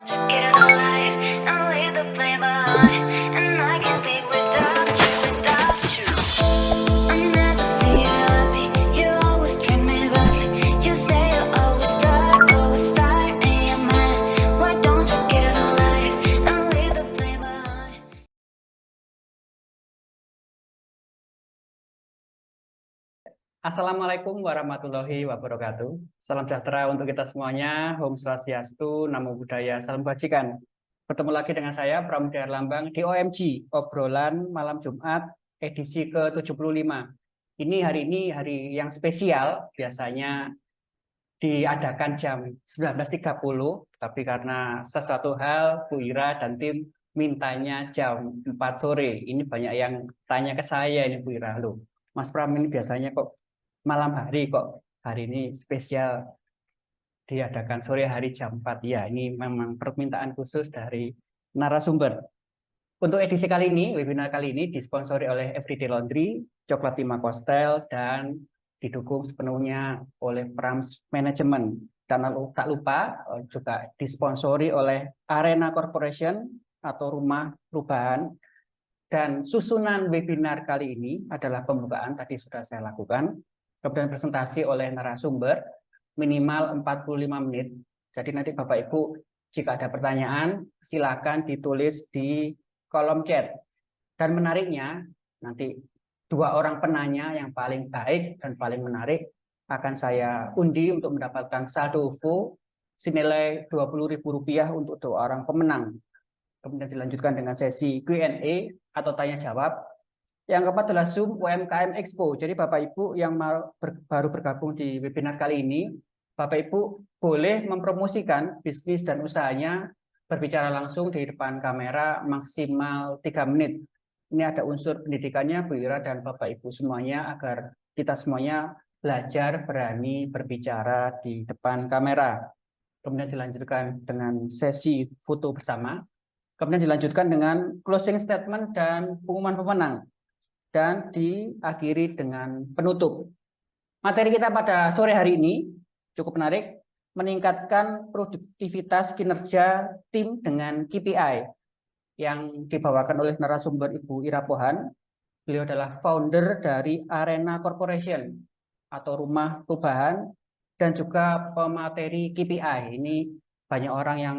Check it out alive and leave the flame behind. And I can't be without you, without you. I never see you happy. You always treat me badly. You say you always start in your mind. Why don't you get it alive and leave the flame behind? Assalamualaikum warahmatullahi wabarakatuh. Salam sejahtera untuk kita semuanya. Om Swastiastu, Namo Buddhaya, Salam Kebajikan. Bertemu lagi dengan saya, Pramudya Herlambang, di OMG, obrolan malam Jumat, edisi ke-75. Hari ini hari yang spesial, biasanya diadakan jam 19.30, tapi karena sesuatu hal, Bu Ira dan tim mintanya jam 4 sore. Ini banyak yang tanya ke saya ini, Bu Ira. Loh, Mas Pram ini biasanya kok malam hari, kok hari ini spesial diadakan sore hari jam 4. Ya, ini memang permintaan khusus dari narasumber. Untuk edisi kali ini, webinar kali ini disponsori oleh Everyday Laundry, Coklat Lima Kostel, dan didukung sepenuhnya oleh Prams Management. Dan tak lupa juga disponsori oleh Arena Corporation atau Rumah Perubahan. Dan susunan webinar kali ini adalah pembukaan, tadi sudah saya lakukan, kemudian presentasi oleh narasumber, minimal 45 menit. Jadi nanti Bapak Ibu, jika ada pertanyaan, silakan ditulis di kolom chat. Dan menariknya, nanti 2 orang penanya yang paling baik dan paling menarik akan saya undi untuk mendapatkan saldo OVO senilai Rp20.000 untuk 2 orang pemenang. Kemudian dilanjutkan dengan sesi Q&A atau tanya jawab. Yang keempat adalah Zoom UMKM Expo. Jadi Bapak Ibu yang baru bergabung di webinar kali ini, Bapak Ibu boleh mempromosikan bisnis dan usahanya berbicara langsung di depan kamera maksimal 3 menit. Ini ada unsur pendidikannya, Bu Ira dan Bapak Ibu semuanya, agar kita semuanya belajar berani berbicara di depan kamera. Kemudian dilanjutkan dengan sesi foto bersama. Kemudian dilanjutkan dengan closing statement dan pengumuman pemenang. Dan diakhiri dengan penutup. Materi kita pada sore hari ini cukup menarik, meningkatkan produktivitas kinerja tim dengan KPI yang dibawakan oleh narasumber Ibu Ira Pohan. Beliau adalah founder dari Arena Corporation atau Rumah Perubahan dan juga pemateri KPI. Ini banyak orang yang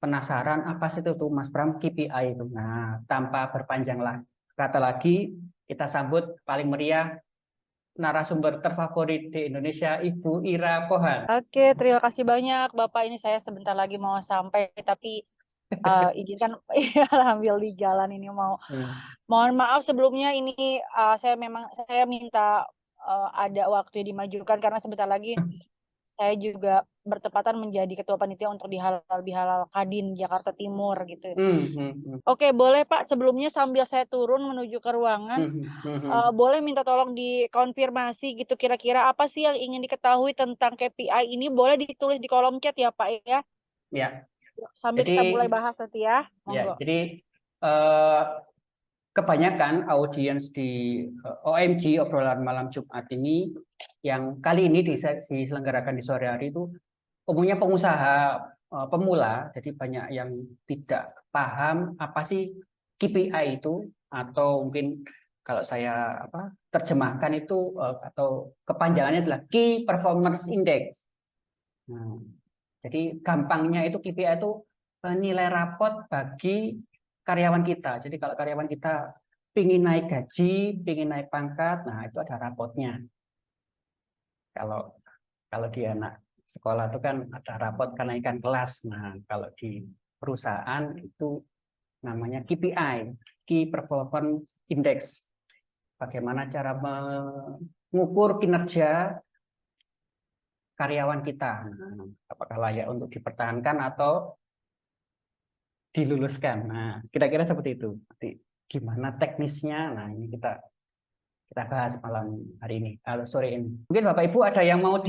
penasaran apa sih itu Mas Pram KPI itu. Nah, tanpa berpanjang kata lagi, kita sambut paling meriah narasumber terfavorit di Indonesia, Ibu Ira Pohan. Oke, terima kasih banyak Bapak. Ini saya sebentar lagi mau sampai, tapi izinkan ambil di jalan ini mau. Mohon maaf sebelumnya ini saya minta ada waktu dimajukan karena sebentar lagi saya juga bertepatan menjadi ketua panitia untuk di Halal Bihalal Kadin Jakarta Timur gitu. Oke, boleh Pak, sebelumnya sambil saya turun menuju ke ruangan, boleh minta tolong dikonfirmasi gitu kira-kira apa sih yang ingin diketahui tentang KPI ini, boleh ditulis di kolom chat ya Pak ya. Ya. Sambil kita mulai bahas nanti ya. Ya, jadi kebanyakan audiens di OMG obrolan malam Jumat ini yang kali ini diselenggarakan di sore hari itu umumnya pengusaha pemula, jadi banyak yang tidak paham apa sih KPI itu, atau mungkin kalau saya terjemahkan itu atau kepanjangannya adalah Key Performance Index. Nah, jadi gampangnya itu KPI itu nilai rapot bagi karyawan kita. Jadi kalau karyawan kita pingin naik gaji, pingin naik pangkat, nah itu ada rapotnya. Kalau dia anak sekolah itu kan ada rapot kenaikan kelas. Nah, kalau di perusahaan itu namanya KPI, Key Performance Index. Bagaimana cara mengukur kinerja karyawan kita. Nah, apakah layak untuk dipertahankan atau diluluskan. Nah, kira-kira seperti itu. Nanti gimana teknisnya? Nah, ini kita bahas malam hari ini, sore ini. Mungkin Bapak Ibu ada yang mau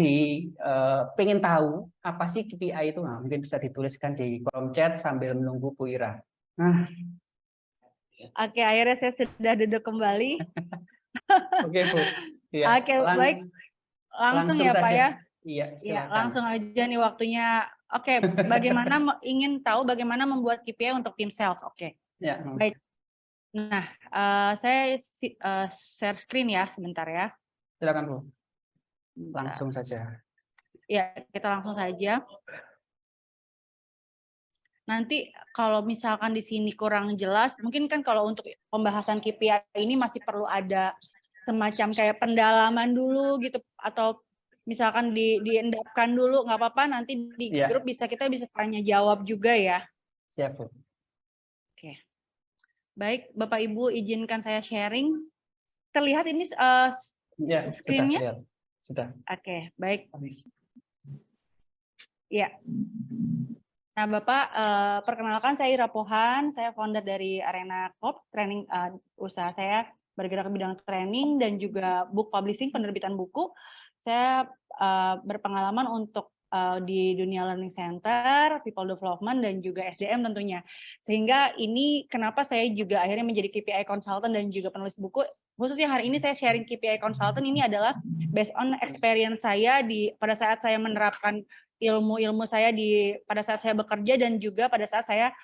pengen tahu apa sih KPI itu? Nah, mungkin bisa dituliskan di kolom chat sambil menunggu Bu Ira. Nah. Oke, akhirnya saya sudah duduk kembali. Oke Bu. Ya, oke, baik. Langsung ya saja. Pak ya. Iya, silakan. Langsung aja nih waktunya Oke, ingin tahu bagaimana membuat KPI untuk tim sales. Oke, Ya, baik. Nah, saya share screen ya, sebentar ya. silakan Bu. Bentar. Langsung saja. Ya, kita langsung saja. Nanti kalau misalkan di sini kurang jelas, mungkin kan kalau untuk pembahasan KPI ini masih perlu ada semacam kayak pendalaman dulu gitu, atau misalkan diendapkan dulu, nggak apa-apa, nanti di Iya. grup kita bisa tanya jawab juga ya. Siap Bu. Oke. Baik, Bapak Ibu izinkan saya sharing. Terlihat ini Ya, screen-nya? Sudah. Oke, baik. Habis. Ya. Nah, Bapak, perkenalkan saya Ira Pohan, saya founder dari Arena Corp, training usaha saya bergerak di bidang training dan juga book publishing, penerbitan buku. Saya berpengalaman untuk di dunia learning center, people development, dan juga SDM tentunya. Sehingga ini kenapa saya juga akhirnya menjadi KPI consultant dan juga penulis buku. Khususnya hari ini saya sharing KPI consultant ini adalah based on experience saya pada saat saya menerapkan ilmu-ilmu saya pada saat saya bekerja dan juga pada saat saya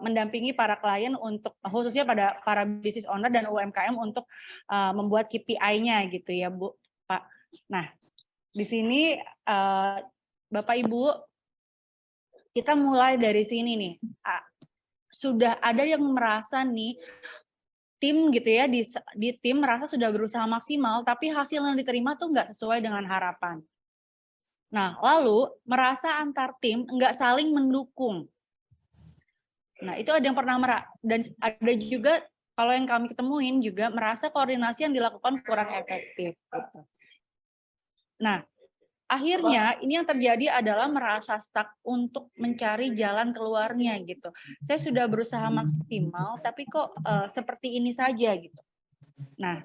mendampingi para klien untuk khususnya pada para business owner dan UMKM untuk membuat KPI-nya gitu ya Bu, Pak. Nah, di sini Bapak Ibu, kita mulai dari sini nih. Sudah ada yang merasa nih tim gitu ya, di tim merasa sudah berusaha maksimal tapi hasil yang diterima tuh nggak sesuai dengan harapan. Nah, lalu merasa antar tim nggak saling mendukung. Nah, itu ada yang pernah dan ada juga kalau yang kami ketemuin juga merasa koordinasi yang dilakukan kurang efektif. Gitu. Nah, akhirnya ini yang terjadi adalah merasa stuck untuk mencari jalan keluarnya gitu. Saya sudah berusaha maksimal, tapi kok seperti ini saja gitu. Nah,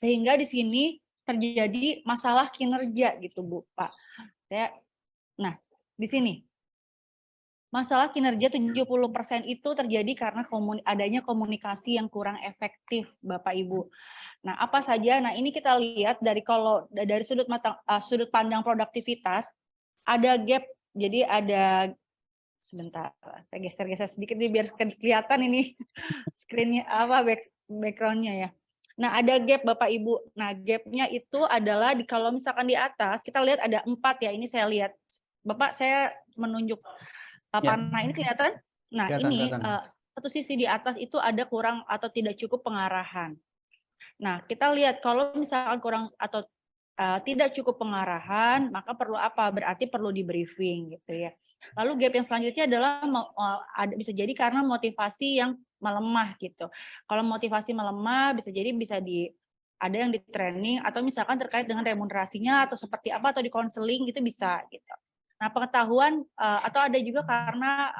sehingga di sini terjadi masalah kinerja gitu Bu, Pak. Nah, di sini masalah kinerja 70% itu terjadi karena adanya komunikasi yang kurang efektif, Bapak Ibu. Nah, apa saja? Nah, ini kita lihat dari sudut pandang produktivitas ada gap. Jadi ada sebentar, saya geser-geser sedikit nih biar kelihatan ini screen-nya background-nya ya. Nah, ada gap Bapak Ibu. Nah, gap-nya itu adalah kalau misalkan di atas kita lihat ada 4 ya. Ini saya lihat. Bapak, saya menunjuk panah ini kelihatan. Nah, kelihatan. Satu sisi di atas itu ada kurang atau tidak cukup pengarahan. Nah, kita lihat kalau misalkan kurang atau tidak cukup pengarahan, maka perlu apa? Berarti perlu di briefing gitu ya. Lalu gap yang selanjutnya adalah bisa jadi karena motivasi yang melemah gitu. Kalau motivasi melemah bisa jadi ada yang di training atau misalkan terkait dengan remunerasinya atau seperti apa atau di konseling gitu bisa gitu. Nah, pengetahuan atau ada juga karena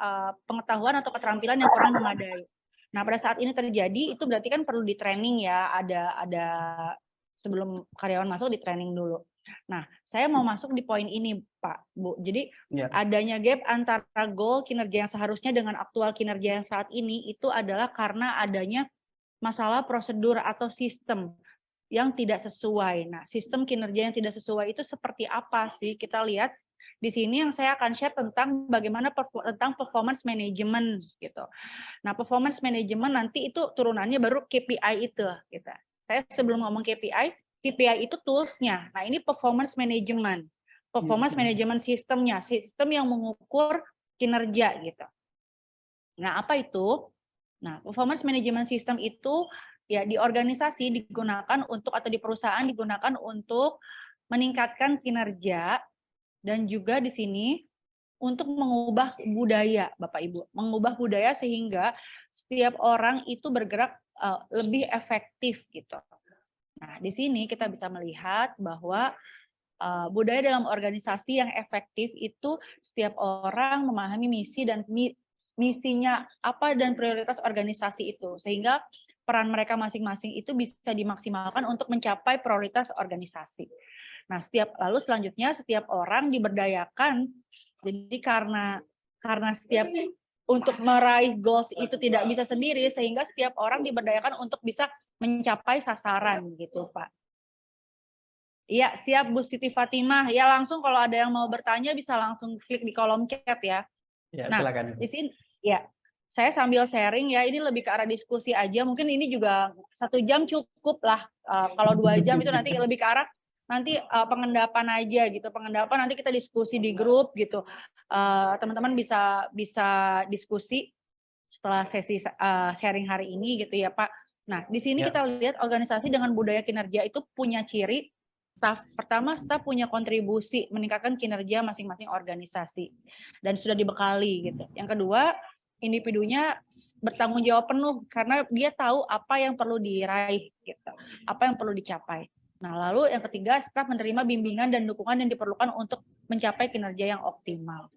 pengetahuan atau keterampilan yang kurang memadai. Nah, pada saat ini terjadi itu berarti kan perlu di training ya, ada sebelum karyawan masuk di training dulu. Nah, saya mau masuk di poin ini, Pak, Bu. Jadi adanya gap antara goal kinerja yang seharusnya dengan aktual kinerja yang saat ini itu adalah karena adanya masalah prosedur atau sistem yang tidak sesuai. Nah, sistem kinerja yang tidak sesuai itu seperti apa sih? Kita lihat di sini yang saya akan share tentang bagaimana tentang performance management gitu. Nah, performance management nanti itu turunannya baru KPI itu gitu. Saya sebelum ngomong KPI itu tools-nya. Nah, ini performance management. Performance management sistemnya, sistem yang mengukur kinerja gitu. Nah, apa itu? Nah, performance management system itu ya di organisasi digunakan untuk atau di perusahaan digunakan untuk meningkatkan kinerja dan juga di sini untuk mengubah budaya, Bapak Ibu. Mengubah budaya sehingga setiap orang itu bergerak lebih efektif gitu. Nah, di sini kita bisa melihat bahwa budaya dalam organisasi yang efektif itu setiap orang memahami misi dan misinya apa dan prioritas organisasi itu. Sehingga peran mereka masing-masing itu bisa dimaksimalkan untuk mencapai prioritas organisasi. Nah, lalu selanjutnya setiap orang diberdayakan. Jadi karena setiap untuk meraih goals itu tidak bisa sendiri, sehingga setiap orang diberdayakan untuk bisa mencapai sasaran gitu, Pak. Iya, siap Bu Siti Fatimah. Ya langsung kalau ada yang mau bertanya bisa langsung klik di kolom chat ya. Ya, Nah, silakan. di sini ya saya sambil sharing ya, ini lebih ke arah diskusi aja. Mungkin ini juga 1 jam cukup lah. Kalau 2 jam itu nanti lebih ke arah nanti pengendapan aja gitu. Pengendapan nanti kita diskusi di grup gitu. Teman-teman bisa diskusi setelah sesi sharing hari ini gitu ya Pak. Nah, di sini Ya. kita lihat organisasi dengan budaya kinerja itu punya ciri pertama, staf punya kontribusi meningkatkan kinerja masing-masing organisasi dan sudah dibekali gitu. Yang kedua, individunya bertanggung jawab penuh karena dia tahu apa yang perlu diraih gitu, apa yang perlu dicapai. Nah, lalu yang ketiga, staf menerima bimbingan dan dukungan yang diperlukan untuk mencapai kinerja yang optimal.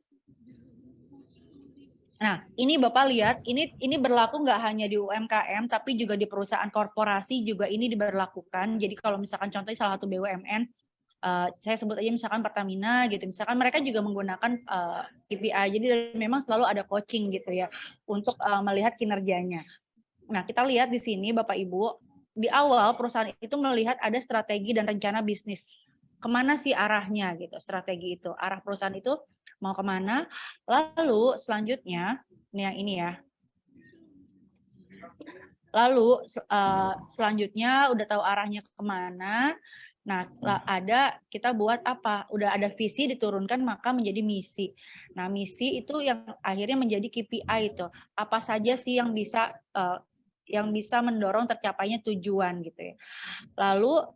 Nah, ini Bapak lihat, ini berlaku nggak hanya di UMKM, tapi juga di perusahaan korporasi juga ini diberlakukan. Jadi kalau misalkan contohnya salah satu BUMN, saya sebut aja misalkan Pertamina gitu, misalkan mereka juga menggunakan KPI, jadi memang selalu ada coaching gitu ya untuk melihat kinerjanya. Nah, kita lihat di sini Bapak Ibu, di awal perusahaan itu melihat ada strategi dan rencana bisnis. Kemana sih arahnya gitu, strategi itu, arah perusahaan itu mau kemana. Lalu selanjutnya, ini yang ini ya. Lalu selanjutnya udah tahu arahnya kemana. Nah, kita buat apa? Udah ada visi diturunkan maka menjadi misi. Nah, misi itu yang akhirnya menjadi KPI itu. Apa saja sih yang bisa mendorong tercapainya tujuan gitu ya. Lalu,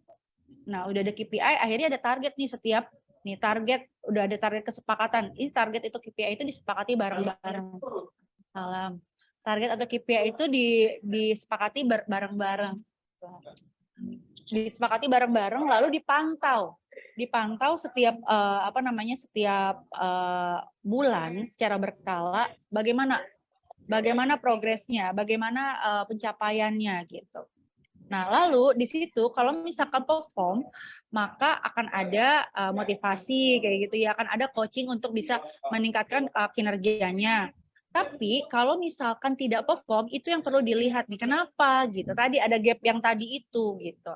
nah udah ada KPI, akhirnya ada target nih setiap target, udah ada target kesepakatan. Ini target itu KPI itu disepakati bareng-bareng. Salam. Target atau KPI itu disepakati bareng-bareng. Disepakati bareng-bareng lalu dipantau setiap setiap bulan secara berkala bagaimana progresnya, bagaimana pencapaiannya gitu. Nah, lalu di situ kalau misalkan perform, maka akan ada motivasi kayak gitu ya, akan ada coaching untuk bisa meningkatkan kinerjanya. Tapi kalau misalkan tidak perform, itu yang perlu dilihat nih, kenapa gitu. Tadi ada gap yang tadi itu gitu.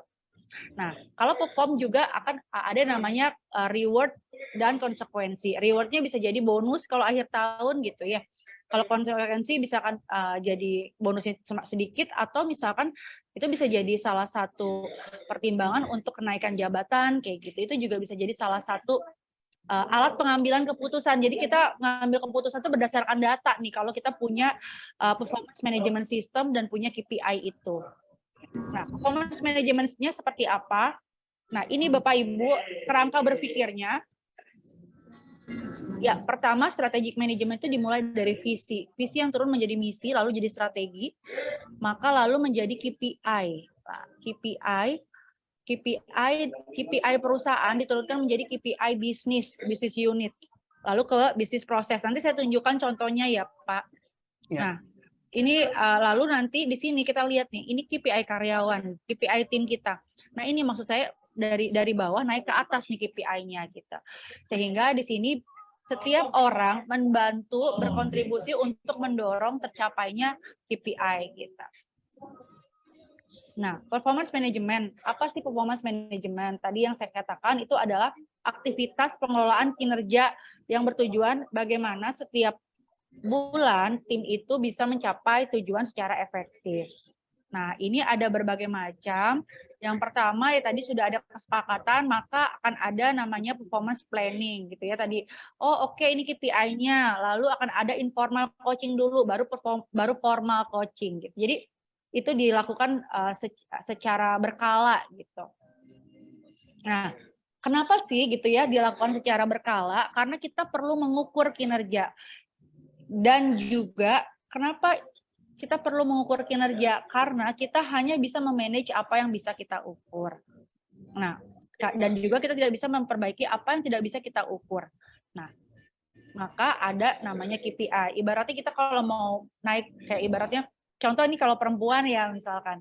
Nah, kalau perform juga akan ada namanya reward dan konsekuensi. Rewardnya bisa jadi bonus kalau akhir tahun gitu ya. Kalau konsekuensi misalkan jadi bonusnya sedikit atau misalkan itu bisa jadi salah satu pertimbangan untuk kenaikan jabatan kayak gitu. Itu juga bisa jadi salah satu alat pengambilan keputusan. Jadi kita ngambil keputusan itu berdasarkan data nih kalau kita punya performance management system dan punya KPI itu. Nah, performance manajemennya seperti apa? Nah, ini Bapak Ibu kerangka berpikirnya. Ya, pertama strategic management itu dimulai dari visi. Visi yang turun menjadi misi, lalu jadi strategi, maka lalu menjadi KPI. Nah, KPI perusahaan diturunkan menjadi KPI bisnis unit. Lalu ke bisnis proses. Nanti saya tunjukkan contohnya ya, Pak. Ya. Nah, ini lalu nanti di sini kita lihat nih, ini KPI karyawan, KPI tim kita. Nah, ini maksud saya dari bawah naik ke atas nih KPI-nya kita. Sehingga di sini setiap orang membantu berkontribusi untuk mendorong tercapainya KPI kita. Nah, performance management. Apa sih performance management? Tadi yang saya katakan itu adalah aktivitas pengelolaan kinerja yang bertujuan bagaimana setiap bulan tim itu bisa mencapai tujuan secara efektif. Nah, ini ada berbagai macam. Yang pertama ya tadi sudah ada kesepakatan, maka akan ada namanya performance planning gitu ya tadi. Oh, oke, ini KPI-nya, lalu akan ada informal coaching dulu, baru formal coaching gitu. Jadi itu dilakukan secara berkala gitu. Nah, kenapa sih gitu ya dilakukan secara berkala? Karena kita perlu mengukur kinerja. Dan juga kenapa kita perlu mengukur kinerja? Karena kita hanya bisa memanage apa yang bisa kita ukur. Nah, dan juga kita tidak bisa memperbaiki apa yang tidak bisa kita ukur. Nah, maka ada namanya KPI. Ibaratnya kita kalau mau naik, kayak ibaratnya, contoh ini kalau perempuan ya misalkan,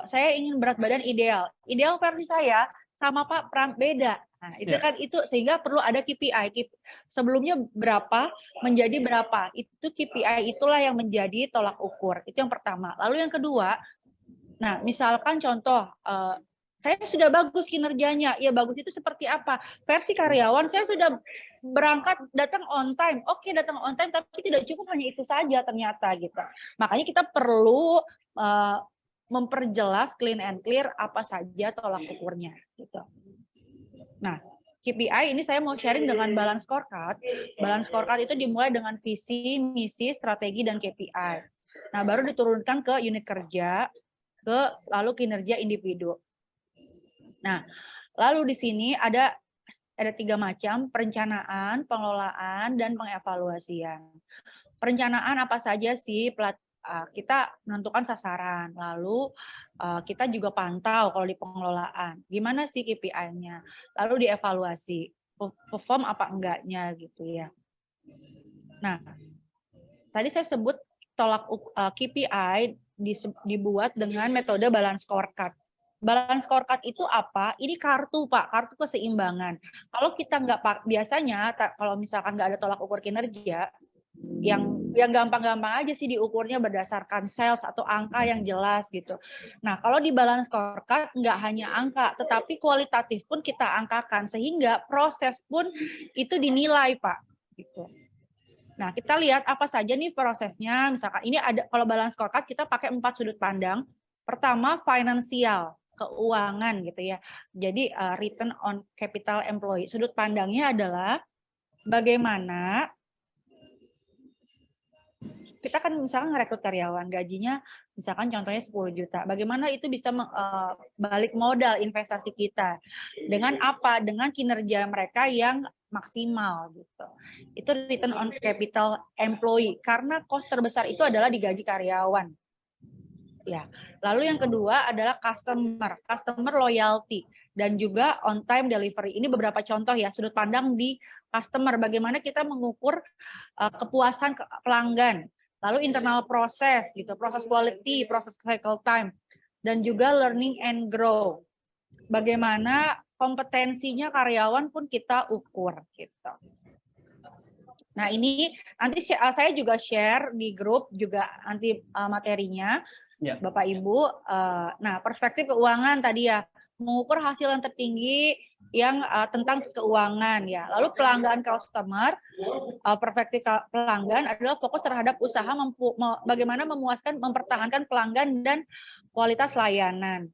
saya ingin berat badan ideal. Ideal versi saya sama Pak Pram beda. Nah, itu kan itu sehingga perlu ada KPI. Sebelumnya berapa menjadi berapa. Itu KPI itulah yang menjadi tolak ukur. Itu yang pertama. Lalu yang kedua, nah misalkan contoh Saya sudah bagus kinerjanya. Ya bagus itu seperti apa? Versi karyawan saya sudah berangkat datang on time. Oke, datang on time tapi tidak cukup hanya itu saja ternyata gitu. Makanya kita perlu memperjelas clean and clear apa saja tolak ukurnya gitu. Nah, KPI ini saya mau sharing dengan balance scorecard. Balance scorecard itu dimulai dengan visi, misi, strategi, dan KPI. Nah, baru diturunkan ke unit kerja, lalu kinerja individu. Nah, lalu di sini ada 3 macam, perencanaan, pengelolaan, dan pengevaluasian. Perencanaan apa saja sih? Kita menentukan sasaran, lalu kita juga pantau kalau di pengelolaan. Gimana sih KPI-nya? Lalu dievaluasi, perform apa enggaknya gitu ya. Nah, tadi saya sebut tolak KPI dibuat dengan metode balance scorecard. Balance scorecard itu apa? Ini kartu, Pak, kartu keseimbangan. Kalau kita nggak biasanya, kalau misalkan nggak ada tolak ukur kinerja, yang gampang-gampang aja sih diukurnya berdasarkan sales atau angka yang jelas gitu. Nah, kalau di balance scorecard nggak hanya angka, tetapi kualitatif pun kita angkakan sehingga proses pun itu dinilai, Pak. Gitu. Nah, kita lihat apa saja nih prosesnya. Misalkan ini ada, kalau balance scorecard kita pakai 4 sudut pandang. Pertama, finansial, keuangan gitu ya. Jadi return on capital employee. Sudut pandangnya adalah bagaimana kita kan misalkan ngerekrut karyawan, gajinya misalkan contohnya 10 juta. Bagaimana itu bisa balik modal investasi kita? Dengan apa? Dengan kinerja mereka yang maksimal gitu. Itu return on capital employee karena cost terbesar itu adalah di gaji karyawan. Ya. Lalu yang kedua adalah customer loyalty dan juga on time delivery. Ini beberapa contoh ya sudut pandang di customer, bagaimana kita mengukur kepuasan pelanggan. Lalu internal proses gitu, proses quality, proses cycle time, dan juga learning and grow. Bagaimana kompetensinya karyawan pun kita ukur gitu. Nah, ini nanti saya juga share di grup juga nanti materinya. Ya. Bapak Ibu, nah perspektif keuangan tadi ya, mengukur hasil yang tertinggi yang tentang keuangan ya. Lalu pelanggan customer, perspektif pelanggan adalah fokus terhadap usaha bagaimana memuaskan, mempertahankan pelanggan dan kualitas layanan.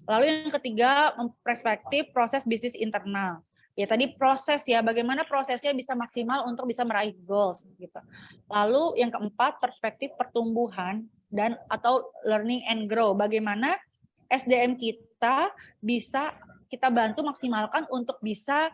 Lalu yang ketiga, perspektif proses bisnis internal. Ya tadi proses ya, bagaimana prosesnya bisa maksimal untuk bisa meraih goals gitu. Lalu yang keempat, perspektif pertumbuhan dan atau learning and grow. Bagaimana SDM kita bisa kita bantu maksimalkan untuk bisa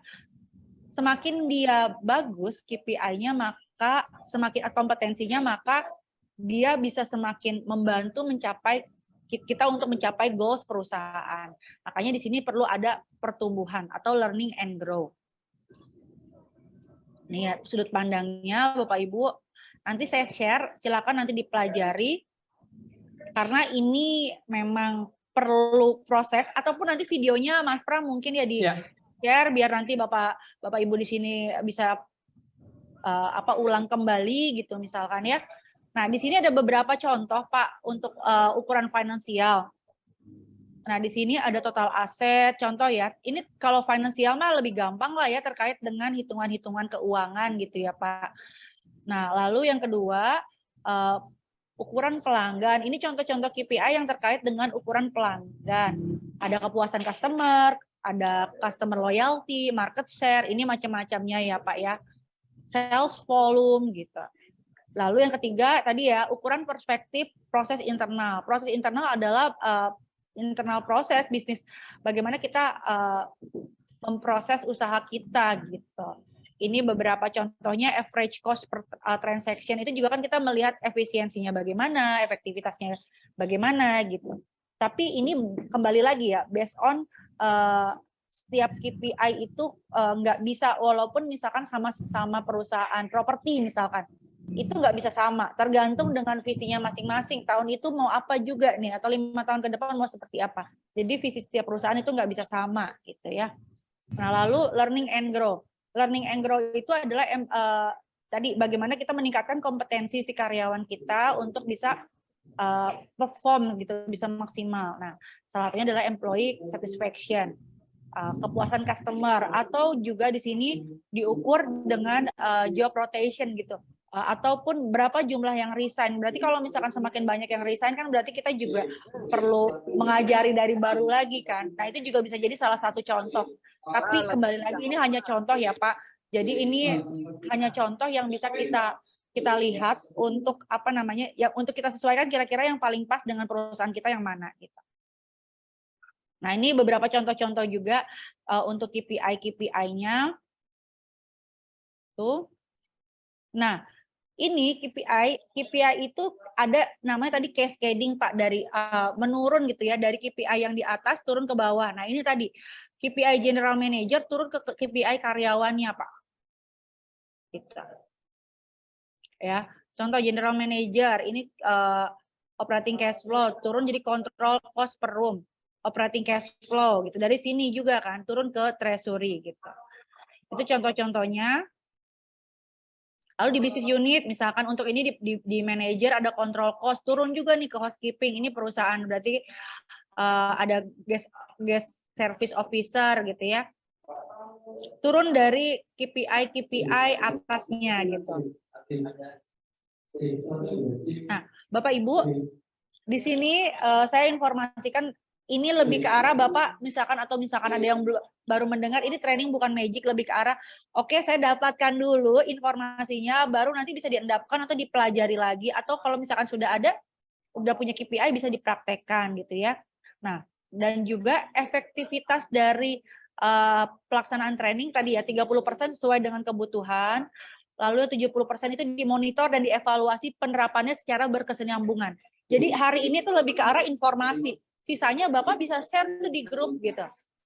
semakin dia bagus KPI-nya, maka semakin kompetensinya, maka dia bisa semakin membantu mencapai kita untuk mencapai goals perusahaan. Makanya di sini perlu ada pertumbuhan atau learning and grow. Nih ya, sudut pandangnya Bapak Ibu. Nanti saya share, silakan nanti dipelajari. Karena ini memang perlu proses, ataupun nanti videonya Mas Pram mungkin ya di share biar nanti Bapak Ibu di sini bisa ulang kembali gitu misalkan ya. Nah, di sini ada beberapa contoh Pak untuk ukuran finansial. Nah, di sini ada total aset, contoh ya. Ini kalau finansial mah lebih gampang lah ya terkait dengan hitungan-hitungan keuangan gitu ya Pak. Nah, lalu yang kedua, ukuran pelanggan. Ini contoh-contoh KPI yang terkait dengan ukuran pelanggan. Ada kepuasan customer, ada customer loyalty, market share, ini macam-macamnya ya Pak ya. Sales volume gitu. Lalu yang ketiga tadi ya, ukuran perspektif proses internal. Proses internal adalah internal proses bisnis. Bagaimana kita memproses usaha kita gitu. Ini beberapa contohnya average cost per transaction, itu juga kan kita melihat efisiensinya bagaimana, efektivitasnya bagaimana gitu. Tapi ini kembali lagi ya, based on setiap KPI itu nggak bisa, walaupun misalkan sama-sama perusahaan properti misalkan, itu nggak bisa sama, tergantung dengan visinya masing-masing. Tahun itu mau apa juga nih, atau 5 tahun ke depan mau seperti apa. Jadi visi setiap perusahaan itu nggak bisa sama gitu ya. Nah lalu learning and grow. Learning and grow itu adalah tadi bagaimana kita meningkatkan kompetensi si karyawan kita untuk bisa perform gitu, bisa maksimal. Nah, salah satunya adalah employee satisfaction, kepuasan customer, atau juga di sini diukur dengan job rotation gitu. Ataupun berapa jumlah yang resign. Berarti kalau misalkan semakin banyak yang resign kan berarti kita juga perlu mengajari dari baru lagi kan. Nah, itu juga bisa jadi salah satu contoh. Tapi kembali lagi ini hanya contoh ya, Pak. Jadi ini hanya contoh yang bisa kita lihat untuk apa namanya ya, untuk kita sesuaikan kira-kira yang paling pas dengan perusahaan kita yang mana gitu. Nah, ini beberapa contoh-contoh juga untuk KPI-nya. Tuh. Nah, ini KPI itu ada namanya tadi cascading Pak, dari menurun gitu ya, dari KPI yang di atas turun ke bawah. Nah, ini tadi KPI general manager turun ke KPI karyawannya Pak. Gitu. Ya, contoh general manager ini operating cash flow turun jadi control cost per room, operating cash flow gitu. Dari sini juga kan turun ke treasury gitu. Itu contoh-contohnya. Lalu di bisnis unit, misalkan untuk ini di manager ada control cost, turun juga nih ke housekeeping. Ini perusahaan berarti ada guest service officer gitu ya. Turun dari KPI atasnya gitu. Nah, Bapak Ibu, di sini saya informasikan ini lebih ke arah Bapak misalkan ada yang baru mendengar, ini training bukan magic, lebih ke arah oke, saya dapatkan dulu informasinya baru nanti bisa diendapkan atau dipelajari lagi, atau kalau misalkan udah punya KPI bisa dipraktekkan gitu ya. Nah, dan juga efektivitas dari pelaksanaan training tadi ya 30% sesuai dengan kebutuhan, lalu 70% itu dimonitor dan dievaluasi penerapannya secara berkesinambungan. Jadi hari ini tuh lebih ke arah informasi. Sisanya Bapak bisa share tuh di grup gitu.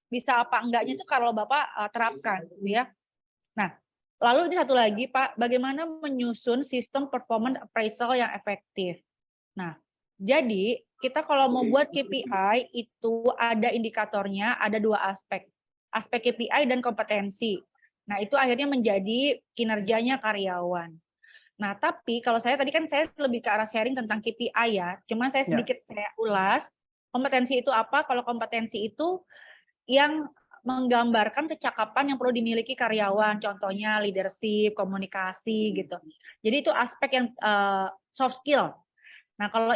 Bisa apa enggaknya tuh kalau Bapak terapkan gitu ya. Nah, lalu ini satu lagi Pak, bagaimana menyusun sistem performance appraisal yang efektif. Nah, jadi kita kalau mau buat KPI itu ada indikatornya, ada dua aspek. Aspek KPI dan kompetensi. Nah, itu akhirnya menjadi kinerjanya karyawan. Nah, tapi kalau saya tadi kan saya lebih ke arah sharing tentang KPI ya. Cuma saya sedikit saya ulas. Kompetensi itu apa? Kalau kompetensi itu yang menggambarkan kecakapan yang perlu dimiliki karyawan. Contohnya leadership, komunikasi gitu. Jadi itu aspek yang soft skill. Nah, kalau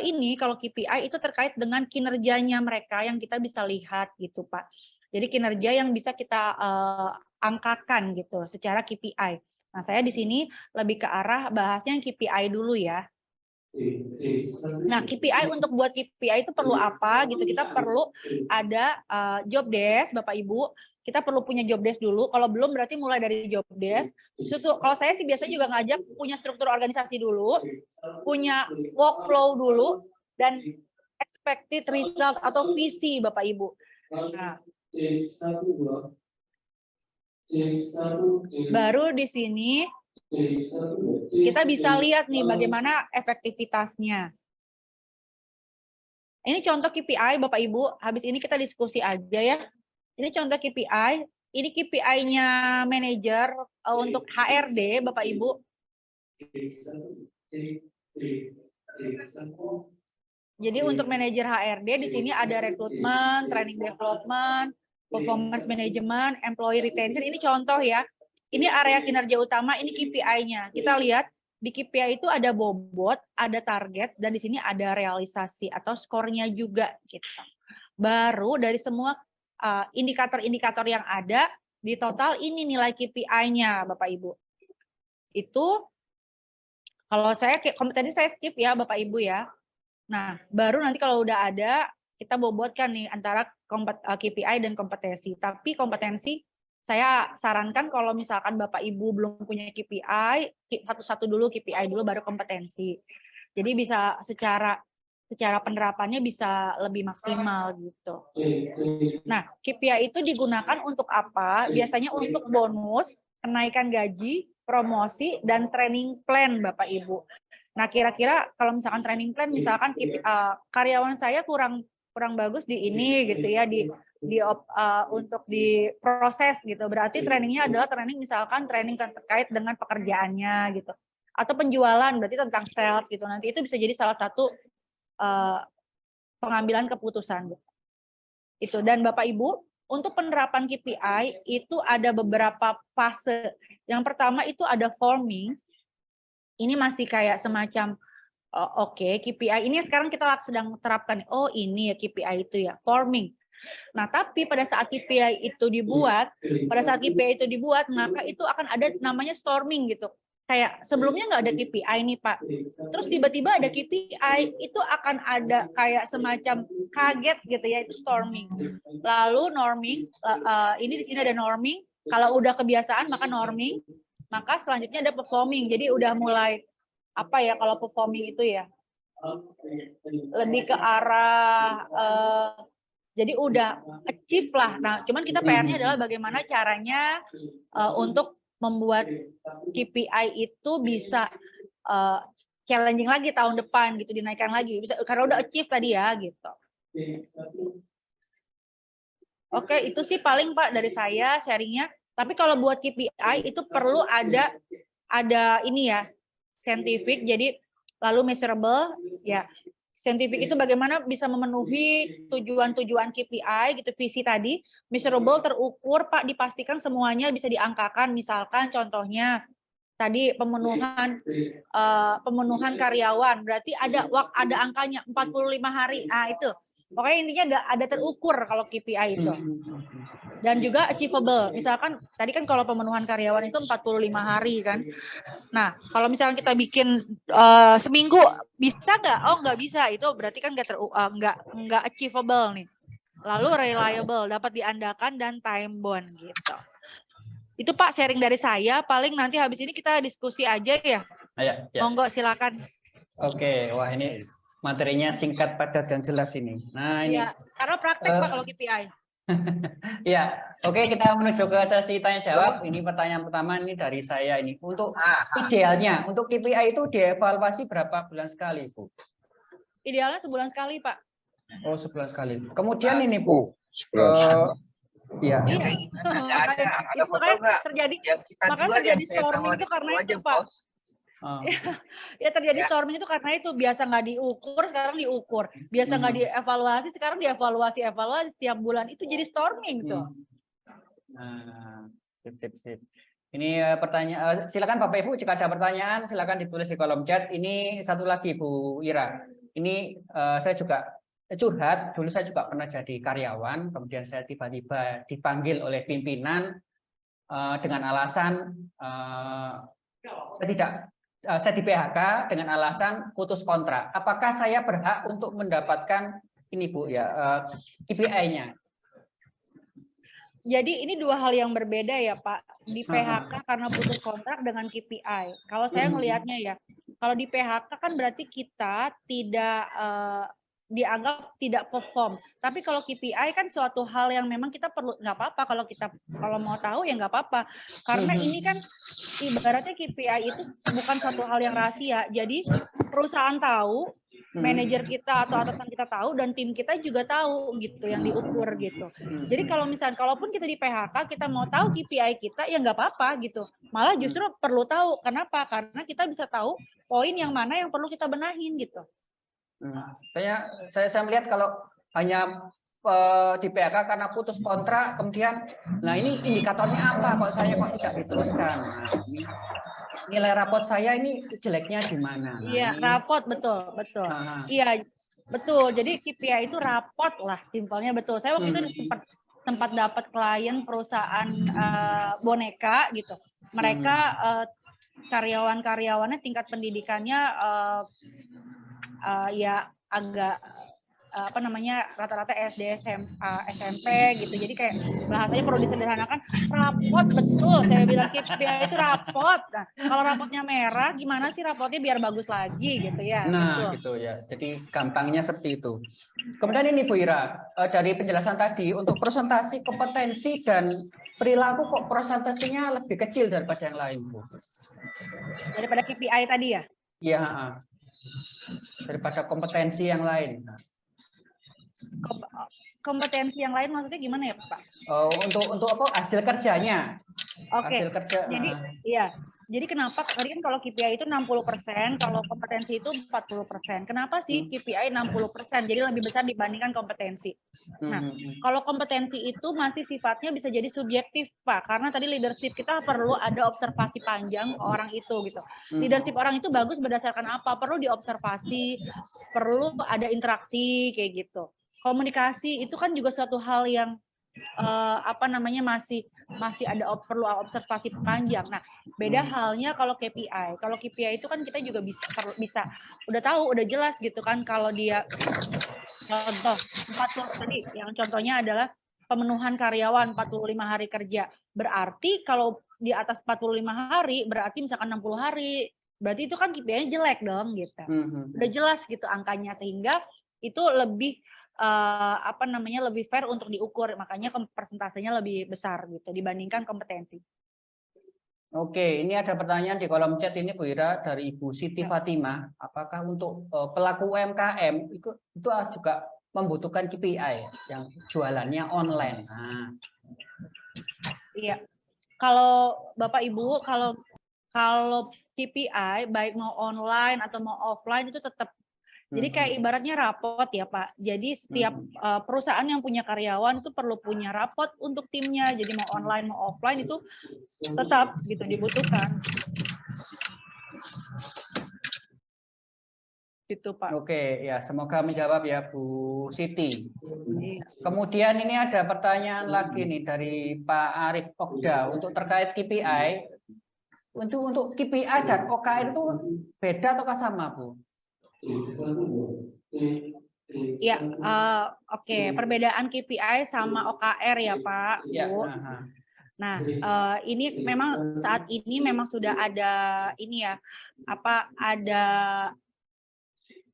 KPI itu terkait dengan kinerjanya mereka yang kita bisa lihat gitu, Pak. Jadi kinerja yang bisa kita angkakan gitu secara KPI. Nah, saya di sini lebih ke arah bahasnya yang KPI dulu ya. Nah, KPI untuk buat KPI itu perlu apa gitu? Kita perlu ada job desk, Bapak Ibu. Kita perlu punya job desk dulu. Kalau belum berarti mulai dari job desk. Kalau saya sih biasanya juga ngajak punya struktur organisasi dulu, punya workflow dulu, dan expected result atau visi Bapak Ibu. Nah, baru di sini kita bisa lihat nih bagaimana efektivitasnya. Ini contoh KPI Bapak Ibu, habis ini kita diskusi aja ya. Ini contoh KPI, ini KPI-nya manajer untuk HRD Bapak Ibu. Jadi untuk manajer HRD di sini ada rekrutmen, training development, performance management, employee retention. Ini contoh ya. Ini area kinerja utama, ini KPI-nya. Kita lihat di KPI itu ada bobot, ada target, dan di sini ada realisasi atau skornya juga gitu. Baru dari semua indikator-indikator yang ada, di total ini nilai KPI-nya Bapak Ibu. Itu kalau saya kompetensi saya skip ya Bapak Ibu ya. Nah, baru nanti kalau udah ada, kita bobotkan nih antara KPI dan kompetensi. Tapi kompetensi, saya sarankan kalau misalkan Bapak Ibu belum punya KPI, satu-satu dulu KPI dulu, baru kompetensi. Jadi bisa secara penerapannya bisa lebih maksimal gitu. Nah, KPI itu digunakan untuk apa? Biasanya untuk bonus, kenaikan gaji, promosi, dan training plan Bapak Ibu. Nah, kira-kira kalau misalkan training plan, misalkan karyawan saya kurang bagus di ini gitu ya, untuk diproses gitu. Berarti trainingnya adalah misalkan training terkait dengan pekerjaannya gitu. Atau penjualan, berarti tentang sales gitu. Nanti itu bisa jadi salah satu pengambilan keputusan. Itu. Dan Bapak Ibu, untuk penerapan KPI itu ada beberapa fase. Yang pertama itu ada forming. Ini masih kayak semacam oke, KPI ini sekarang kita sedang terapkan. Oh, ini ya KPI itu ya, forming. Nah, tapi pada saat KPI itu dibuat, maka itu akan ada namanya storming gitu. Kayak sebelumnya nggak ada KPI nih Pak. Terus tiba-tiba ada KPI, itu akan ada kayak semacam kaget gitu ya, itu storming. Lalu norming, ini di sini ada norming. Kalau udah kebiasaan maka norming, maka selanjutnya ada performing. Jadi udah mulai apa ya kalau performing itu ya? Lebih ke arah jadi udah achieve lah. Nah, cuman kita PR-nya adalah bagaimana caranya untuk membuat KPI itu bisa challenging lagi tahun depan gitu, dinaikkan lagi. Bisa karena udah achieve tadi ya gitu. Oke, itu sih paling Pak dari saya sharingnya. Tapi kalau buat KPI itu perlu ada ini ya, scientific, jadi lalu measurable ya. Scientific itu bagaimana bisa memenuhi tujuan-tujuan KPI gitu, visi tadi. Measurable, terukur Pak, dipastikan semuanya bisa diangkakan. Misalkan contohnya tadi pemenuhan karyawan, berarti ada angkanya 45 hari. Nah, itu. Pokoknya intinya ada terukur kalau KPI itu. Dan juga achievable. Misalkan tadi kan kalau pemenuhan karyawan itu 45 hari kan. Nah, kalau misalkan kita bikin seminggu bisa nggak? Oh, nggak bisa. Itu berarti kan nggak achievable nih. Lalu reliable, dapat diandalkan dan time bound gitu. Itu Pak sharing dari saya. Paling nanti habis ini kita diskusi aja ya. Ya. Monggo silakan. Oke, wah ini materinya singkat, padat, dan jelas ini. Nah ini. Ya, karena praktek Pak kalau KPI. Ya, oke, kita menuju ke sesi tanya jawab. Ini pertanyaan pertama ini dari saya ini. Untuk idealnya, untuk KPI itu dievaluasi berapa bulan sekali, Bu? Idealnya sebulan sekali, Pak. Oh, sebulan sekali. Kemudian ini, Bu. Iya. Itu makanya terjadi storming itu karena itu, Pak. Ya terjadi storming itu karena itu biasa nggak diukur, sekarang diukur. Biasa nggak dievaluasi, sekarang dievaluasi setiap bulan, itu jadi storming tuh. Nah, sip. Ini pertanyaan, silakan Bapak Ibu jika ada pertanyaan silakan ditulis di kolom chat. Ini satu lagi Bu Ira. Ini saya juga curhat, dulu saya juga pernah jadi karyawan, kemudian saya tiba-tiba dipanggil oleh pimpinan dengan alasan saya di PHK dengan alasan putus kontrak. Apakah saya berhak untuk mendapatkan ini Bu ya KPI-nya? Jadi ini dua hal yang berbeda ya Pak. Di PHK karena putus kontrak dengan KPI. Kalau saya melihatnya ya, kalau di PHK kan berarti kita tidak dianggap tidak perform. Tapi kalau KPI kan suatu hal yang memang kita perlu, nggak apa-apa kalau mau tahu ya nggak apa-apa. Karena ini kan ibaratnya KPI itu bukan suatu hal yang rahasia. Jadi perusahaan tahu, manajer kita atau atasan kita tahu, dan tim kita juga tahu gitu yang diukur gitu. Jadi kalau misalnya kalaupun kita di PHK kita mau tahu KPI kita ya nggak apa-apa gitu. Malah justru perlu tahu. Kenapa? Karena kita bisa tahu poin yang mana yang perlu kita benahin gitu. Saya melihat kalau hanya di PHK karena putus kontrak, kemudian, nah ini indikatornya apa? Kok saya tidak diteruskan? Nah, nilai rapot saya ini jeleknya di mana? Iya, rapot betul. Iya, betul. Jadi KPI itu rapot lah, simpelnya betul. Saya waktu itu sempat dapat klien perusahaan boneka gitu. Mereka karyawannya tingkat pendidikannya ya agak rata-rata SD, SMP gitu. Jadi kayak bahasanya perlu disederhanakan, rapot betul. Saya bilang KPI itu rapot. Nah, kalau rapotnya merah, gimana sih rapotnya biar bagus lagi gitu ya. Nah, gitu ya. Jadi gampangnya seperti itu. Kemudian ini Bu Ira, dari penjelasan tadi untuk presentasi kompetensi dan perilaku kok presentasinya lebih kecil daripada yang lain, Bu? Daripada KPI tadi ya? Iya, daripada kompetensi yang lain. kompetensi yang lain maksudnya gimana ya, Pak? Oh, untuk apa? Hasil kerjanya. Oke. Hasil kerja. Jadi iya. Jadi kenapa tadi kan kalau KPI itu 60%, kalau kompetensi itu 40%. Kenapa sih KPI 60%? Jadi lebih besar dibandingkan kompetensi. Nah, kalau kompetensi itu masih sifatnya bisa jadi subjektif, Pak. Karena tadi leadership kita perlu ada observasi panjang ke orang itu gitu. Leadership orang itu bagus berdasarkan apa? Perlu diobservasi, perlu ada interaksi kayak gitu. Komunikasi itu kan juga suatu hal yang masih ada perlu observasi panjang. Nah, beda halnya kalau KPI. Kalau KPI itu kan kita juga bisa udah tahu, udah jelas gitu kan kalau dia contoh 40 tadi yang contohnya adalah pemenuhan karyawan 45 hari kerja. Berarti kalau di atas 45 hari berarti misalkan 60 hari. Berarti itu kan KPI-nya jelek dong gitu. Udah jelas gitu angkanya sehingga itu lebih lebih fair untuk diukur, makanya persentasenya lebih besar gitu dibandingkan kompetensi. Oke, ini ada pertanyaan di kolom chat ini Bu Ira dari Ibu Siti Fatimah. Apakah untuk pelaku UMKM itu juga membutuhkan KPI yang jualannya online? Nah. Iya, kalau Bapak Ibu kalau KPI baik mau online atau mau offline itu tetap. Jadi kayak ibaratnya rapot ya Pak. Jadi setiap perusahaan yang punya karyawan itu perlu punya rapot untuk timnya. Jadi mau online mau offline itu tetap gitu dibutuhkan. Gitu Pak. Oke, ya semoga menjawab ya Bu Siti. Kemudian ini ada pertanyaan lagi nih dari Pak Arif Okda untuk terkait KPI. Untuk KPI dan OKR itu beda atau sama Bu? Ya, oke. Perbedaan KPI sama OKR ya Pak, Bu. Ya, nah, ini memang saat ini memang sudah ada ini ya, ada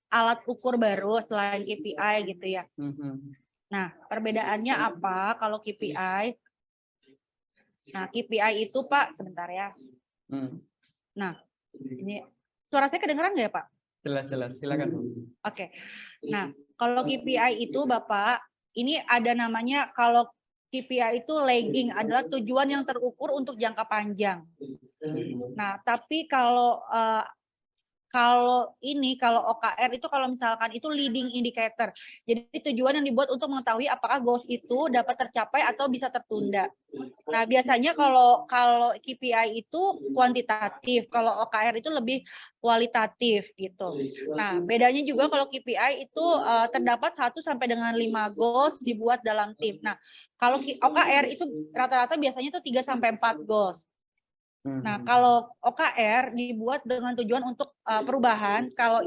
alat ukur baru selain KPI gitu ya. Nah, perbedaannya apa kalau KPI? Nah, KPI itu Pak, sebentar ya. Nah, ini suara saya kedengeran nggak ya Pak? Jelas, silakan Bu. Oke. Nah, kalau KPI itu Bapak, ini ada namanya kalau KPI itu lagging adalah tujuan yang terukur untuk jangka panjang. Nah, tapi kalau OKR itu kalau misalkan itu leading indicator. Jadi tujuan yang dibuat untuk mengetahui apakah goals itu dapat tercapai atau bisa tertunda. Nah, biasanya kalau KPI itu kuantitatif, kalau OKR itu lebih kualitatif gitu. Nah, bedanya juga kalau KPI itu terdapat 1 sampai dengan 5 goals dibuat dalam tim. Nah, kalau OKR itu rata-rata biasanya itu 3 sampai 4 goals. Nah, kalau OKR dibuat dengan tujuan untuk perubahan, kalau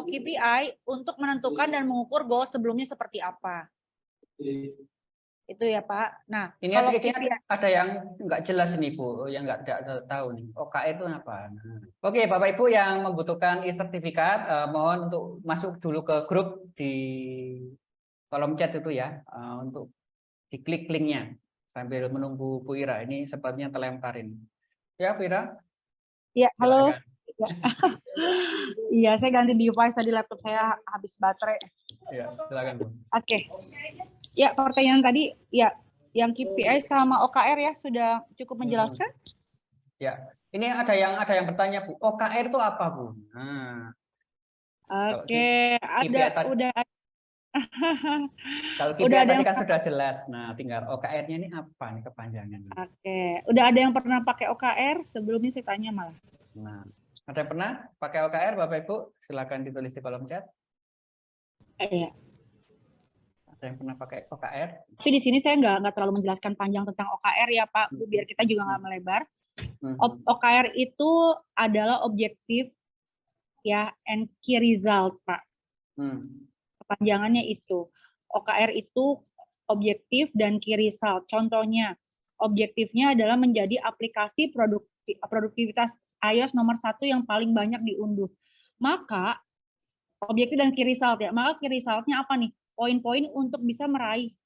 KPI untuk menentukan dan mengukur goal sebelumnya seperti apa. Itu ya Pak. Nah, ini kalau ada yang nggak jelas ini Bu, yang nggak tahu nih. OKR itu apa? Oke, Bapak Ibu yang membutuhkan e-sertifikat, mohon untuk masuk dulu ke grup di kolom chat itu ya, untuk diklik linknya. Sambil menunggu Bu Ira, ini sepertinya terlemparin. Ya, Bu Ira? Iya, halo. Iya, saya ganti device tadi, laptop saya habis baterai. Iya, silakan Bu. Oke. Ya, pertanyaan tadi, ya, yang KPI sama OKR ya sudah cukup menjelaskan? Ya, ini ada yang bertanya Bu, OKR itu apa Bu? Nah, oke, udah. Kalau KPI tadi kan sudah jelas. Nah, tinggal OKR-nya ini apa nih kepanjangannya? Oke, udah ada yang pernah pakai OKR? Sebelumnya saya tanya malah. Nah, ada yang pernah pakai OKR Bapak Ibu? Silakan ditulis di kolom chat. Iya. Ada yang pernah pakai OKR? Tapi di sini saya nggak terlalu menjelaskan panjang tentang OKR ya Pak, Bu, biar kita juga nggak melebar. OKR itu adalah objektif ya and key result Pak. Kepanjangannya itu. OKR itu objektif dan key result. Contohnya, objektifnya adalah menjadi aplikasi produktivitas iOS nomor 1 yang paling banyak diunduh. Maka, objektif dan key result ya. Maka key result-nya apa nih? Poin-poin untuk bisa meraih.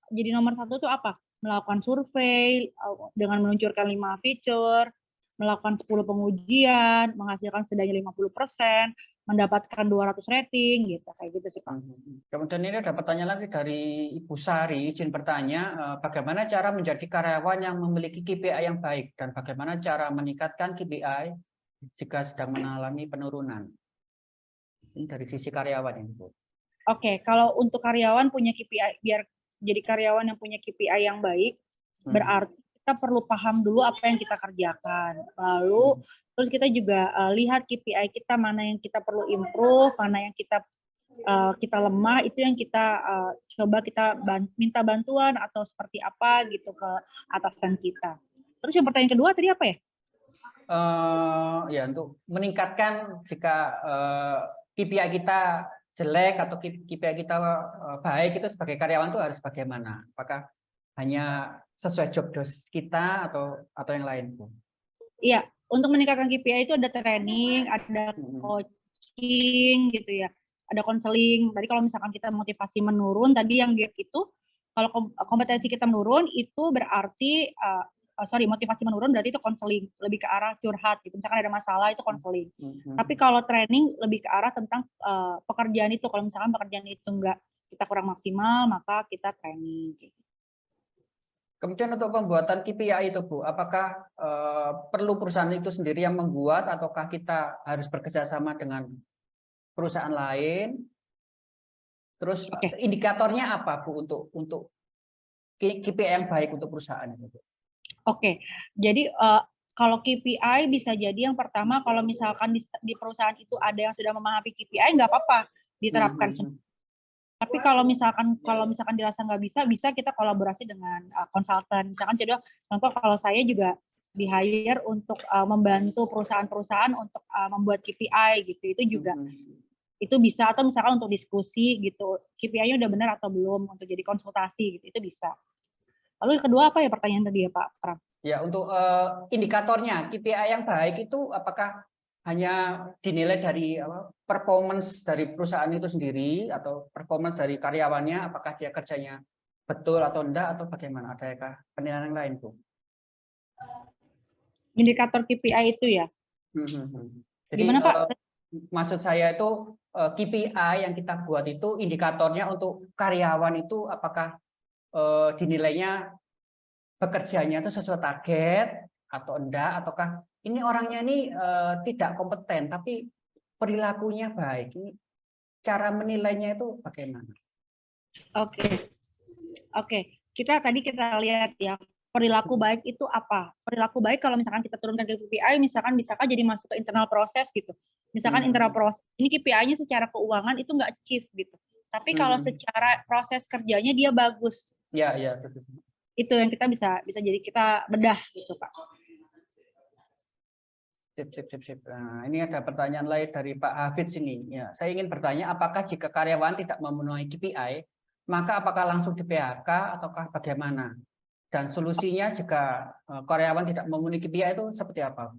Jadi nomor 1 itu apa? Melakukan survei dengan meluncurkan 5 feature, melakukan 10 pengujian, menghasilkan setidaknya 50%, mendapatkan 200 rating gitu, kayak gitu sih, Pak. Kemudian ini ada pertanyaan lagi dari Ibu Sari, izin bertanya, bagaimana cara menjadi karyawan yang memiliki KPI yang baik dan bagaimana cara meningkatkan KPI jika sedang mengalami penurunan? Ini dari sisi karyawan ini, Bu. Oke, kalau untuk karyawan punya KPI, biar jadi karyawan yang punya KPI yang baik, berarti kita perlu paham dulu apa yang kita kerjakan. Lalu terus kita juga lihat KPI kita mana yang kita perlu improve, mana yang kita lemah, itu yang kita coba kita minta bantuan atau seperti apa gitu ke atasan kita. Terus yang pertanyaan kedua tadi apa ya? Ya, untuk meningkatkan jika KPI kita jelek atau KPI kita baik, itu sebagai karyawan itu harus bagaimana? Apakah hanya sesuai job desk kita atau yang lain, Bu? Iya, untuk meningkatkan KPI itu ada training, ada coaching gitu ya, ada konseling. Tadi kalau misalkan kita motivasi menurun, tadi yang gap itu kalau kompetensi kita menurun itu berarti motivasi menurun berarti itu konseling, lebih ke arah curhat gitu. Misalkan ada masalah itu konseling. Tapi kalau training lebih ke arah tentang pekerjaan itu. Kalau misalkan pekerjaan itu enggak kita kurang maksimal, maka kita training gitu. Kemudian untuk pembuatan KPI itu, Bu, apakah perlu perusahaan itu sendiri yang membuat ataukah kita harus bekerjasama dengan perusahaan lain? Terus indikatornya apa, Bu, untuk KPI yang baik untuk perusahaan itu, Bu? Oke, jadi kalau KPI bisa jadi yang pertama kalau misalkan di perusahaan itu ada yang sudah memahami KPI nggak apa-apa diterapkan. Tapi kalau misalkan dirasa nggak bisa kita kolaborasi dengan konsultan. Misalkan contoh kalau saya juga di-hire untuk membantu perusahaan-perusahaan untuk membuat KPI gitu. Itu juga itu bisa, atau misalkan untuk diskusi gitu, KPI-nya udah benar atau belum, untuk jadi konsultasi gitu, itu bisa. Lalu yang kedua apa ya pertanyaan tadi ya Pak Pram? Ya, untuk indikatornya KPI yang baik itu apakah hanya dinilai dari performance dari perusahaan itu sendiri atau performance dari karyawannya, apakah dia kerjanya betul atau enggak atau bagaimana? Adakah penilaian yang lain, Bu? Indikator KPI itu ya? Jadi, gimana Pak? Maksud saya itu KPI yang kita buat itu indikatornya untuk karyawan itu apakah dinilainya bekerjanya itu sesuai target atau enggak, ataukah ini orangnya ini tidak kompeten tapi perilakunya baik. Ini cara menilainya itu bagaimana? Oke. Kita lihat ya, perilaku baik itu apa? Perilaku baik kalau misalkan kita turunkan ke KPI, misalkan jadi masuk ke internal proses gitu. Misalkan internal proses, ini KPI-nya secara keuangan itu nggak achieve gitu. Tapi kalau secara proses kerjanya dia bagus. Iya, betul. Itu yang kita bisa jadi kita bedah gitu, Pak. Sip. Nah, ini ada pertanyaan lain dari Pak Hafid sini. Ya, saya ingin bertanya, apakah jika karyawan tidak memenuhi KPI, maka apakah langsung di PHK ataukah bagaimana? Dan solusinya jika karyawan tidak memenuhi KPI itu seperti apa?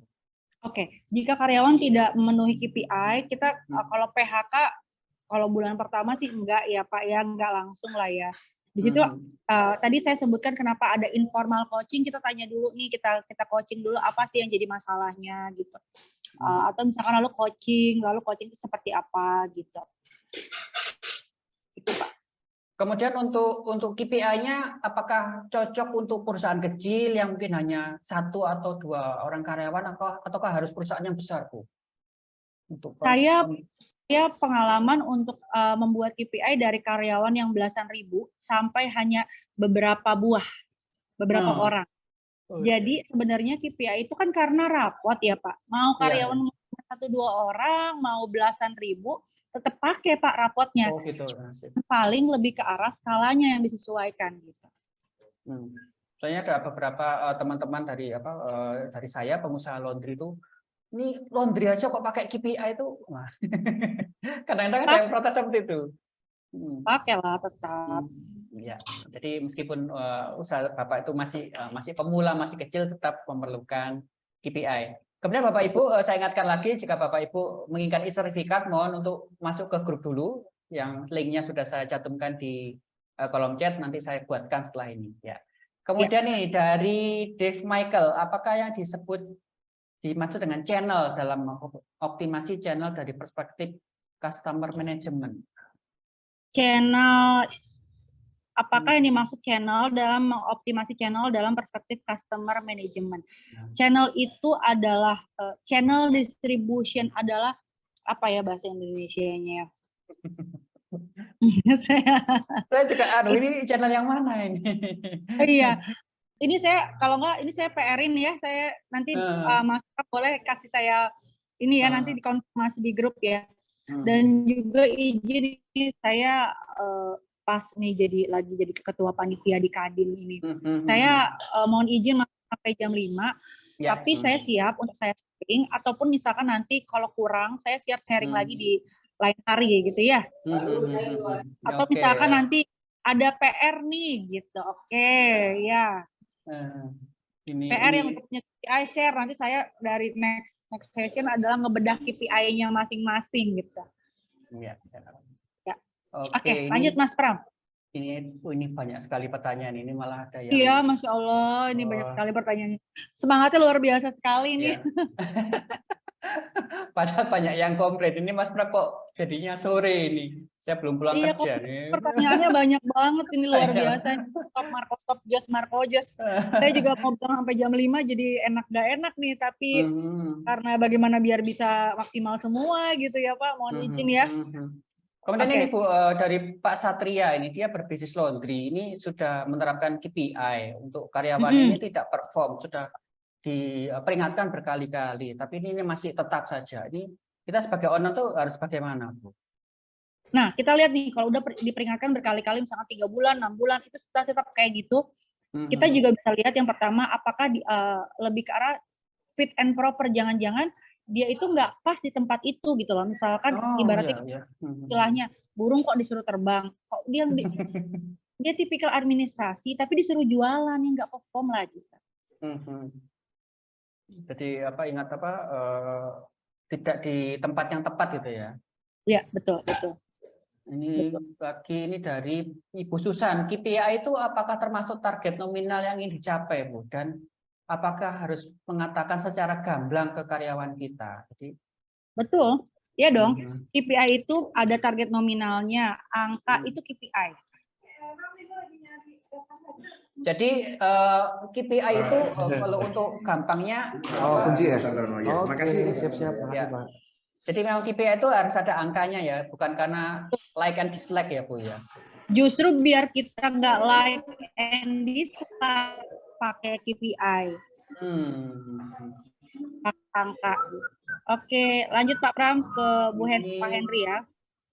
Oke, jika karyawan tidak memenuhi KPI, kita kalau PHK, kalau bulan pertama sih enggak ya Pak ya, enggak langsung lah ya. Di situ tadi saya sebutkan kenapa ada informal coaching, kita tanya dulu nih, kita coaching dulu apa sih yang jadi masalahnya gitu. Atau misalkan lalu coaching itu seperti apa gitu. Itu Pak. Kemudian untuk KPI-nya apakah cocok untuk perusahaan kecil yang mungkin hanya 1 atau 2 orang karyawan ataukah harus perusahaan yang besar, Bu? Saya pengalaman untuk membuat KPI dari karyawan yang belasan ribu sampai hanya beberapa orang. Jadi sebenarnya KPI itu kan karena rapot ya Pak. Mau karyawan 1-2 orang, mau belasan ribu, tetap pakai Pak rapotnya. Oh gitu. Paling lebih ke arah skalanya yang disesuaikan gitu. Soalnya ada beberapa teman-teman dari saya pengusaha laundry itu, ini laundry aja kok pakai KPI itu, kadang-kadang ada yang protes seperti itu. Pakailah tetap. Ya, jadi meskipun usaha Bapak itu masih pemula, masih kecil, tetap memerlukan KPI. Kemudian Bapak Ibu, saya ingatkan lagi jika Bapak Ibu menginginkan e-sertifikat, mohon untuk masuk ke grup dulu, yang linknya sudah saya cantumkan di kolom chat, nanti saya buatkan setelah ini. Ya. Kemudian nih dari Dave Michael, apakah yang disebut dimaksud dengan channel dalam optimasi channel dari perspektif customer management? Channel, apakah yang dimaksud channel dalam mengoptimasi channel dalam perspektif customer management? Channel itu adalah channel distribution adalah apa ya bahasa Indonesianya? Saya juga ini channel yang mana ini? Iya, ini saya kalau nggak ini saya PR-in ya, saya nanti Mas boleh kasih saya ini ya nanti dikonfirmasi di grup ya. Dan juga izin saya pas nih lagi jadi ketua panitia di Kadin ini. Saya mohon izin sampai jam 5. Ya. Tapi saya siap untuk saya sharing ataupun misalkan nanti kalau kurang saya siap sharing lagi di lain hari gitu ya. Atau misalkan nanti ada PR nih gitu. Oke, ya. PR yang untuk KPI share nanti saya dari next session adalah ngebedah KPI-nya masing-masing gitu. Ya. Oke, lanjut Mas Pram. Ini banyak sekali pertanyaan, ini malah ada yang... Iya, Masya Allah, ini banyak sekali pertanyaannya. Semangatnya luar biasa sekali nih. Padahal banyak yang komplain, ini Mas Pram kok jadinya sore ini, saya belum pulang kerja. Pertanyaannya banyak banget, ini luar biasa. Top Marco Jos. Saya juga mau pulang sampai jam 5, jadi gak enak nih, tapi karena bagaimana biar bisa maksimal semua gitu ya Pak, mohon izin ya. Kemudian ini Bu, dari Pak Satria ini, dia berbisnis laundry, ini sudah menerapkan KPI untuk karyawan ini tidak perform, sudah diperingatkan berkali-kali, tapi ini masih tetap saja. Ini kita sebagai owner tuh harus bagaimana Bu? Nah, kita lihat nih, kalau udah diperingatkan berkali-kali, misalnya 3 bulan, 6 bulan, itu tetap kayak gitu, kita juga bisa lihat yang pertama, apakah lebih ke arah fit and proper, jangan-jangan dia itu nggak pas di tempat itu gitu loh. Misalkan ibaratnya istilahnya burung kok disuruh terbang, kok dia tipikal administrasi tapi disuruh jualan yang nggak perform lah gitu. Jadi tidak di tempat yang tepat gitu ya? Iya betul. Ini dari Ibu Susan, KPI itu apakah termasuk target nominal yang ingin dicapai Bu? Dan apakah harus mengatakan secara gamblang ke karyawan kita? Betul, ya dong. KPI itu ada target nominalnya, angka itu KPI. Jadi KPI itu kalau untuk gampangnya. Kunci ya, makasih. Siap-siap, makasih Pak. Jadi memang KPI itu harus ada angkanya ya, bukan karena like and dislike ya Bu ya. Justru biar kita nggak like and dislike, pakai KPI. Angka. Oke, lanjut Pak Pram ke Pak Henry ya.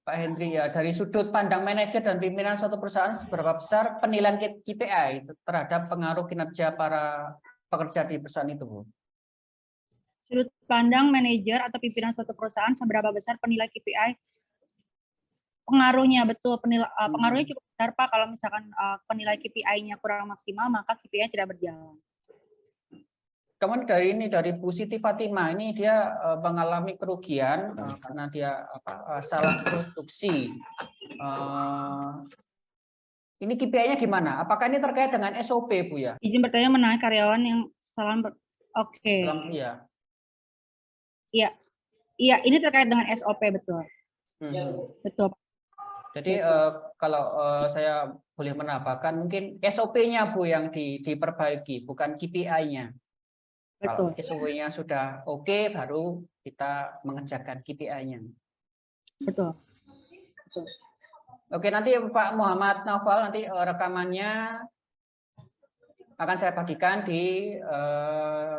Pak Henry ya, dari sudut pandang manajer dan pimpinan suatu perusahaan, seberapa besar penilaian KPI terhadap pengaruh kinerja para pekerja di perusahaan itu Bu? Sudut pandang manajer atau pimpinan suatu perusahaan, seberapa besar penilai KPI? Pengaruhnya betul, pengaruhnya cukup besar Pak. Kalau misalkan penilai KPI-nya kurang maksimal, maka KPI tidak berjalan. Kemudian dari Bu Siti Fatimah, ini dia mengalami kerugian karena dia salah produksi. Ini KPI-nya gimana? Apakah ini terkait dengan SOP Bu ya? Izin bertanya mengenai karyawan yang salah. Oke. Iya, ini terkait dengan SOP betul. Betul. Jadi kalau saya boleh menambahkan, mungkin SOP-nya Bu yang diperbaiki, bukan KPI-nya. Kalau SOP-nya sudah oke, baru kita mengerjakan KPI-nya. Betul. Oke, nanti Pak Muhammad Naufal, nanti rekamannya akan saya bagikan di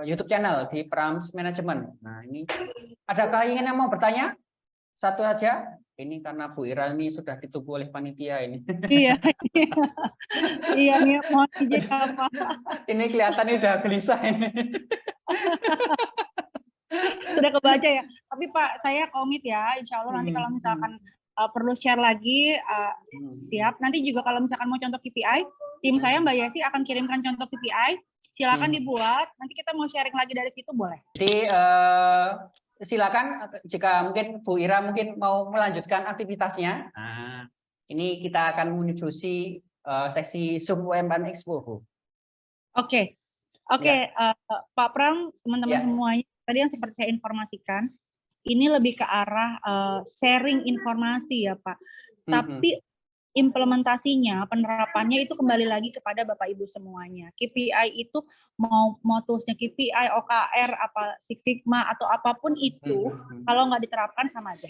YouTube channel, di Prams Management. Nah, ini adakah ingin yang mau bertanya? Satu aja. Ini karena Bu Ira ini sudah ditunggu oleh panitia ini. Iya, mohon izin Pak. Ini kelihatannya udah gelisah ini. Sudah kebaca ya. Tapi Pak, saya komit ya. Insya Allah nanti kalau misalkan perlu share lagi, siap. Nanti juga kalau misalkan mau contoh KPI, tim saya Mbak Yesi akan kirimkan contoh KPI. Silakan dibuat. Nanti kita mau sharing lagi dari situ boleh. Jadi silakan jika mungkin Bu Ira mungkin mau melanjutkan aktivitasnya. Nah, ini kita akan menuju seksi Zoom UMKM Expo, Bu. Oke. Pak Pram, teman-teman semuanya, tadi yang seperti saya informasikan, ini lebih ke arah sharing informasi ya Pak. Tapi implementasinya, penerapannya itu kembali lagi kepada Bapak Ibu semuanya. KPI itu mau toolsnya KPI, OKR, apa Six Sigma atau apapun itu, kalau nggak diterapkan sama aja.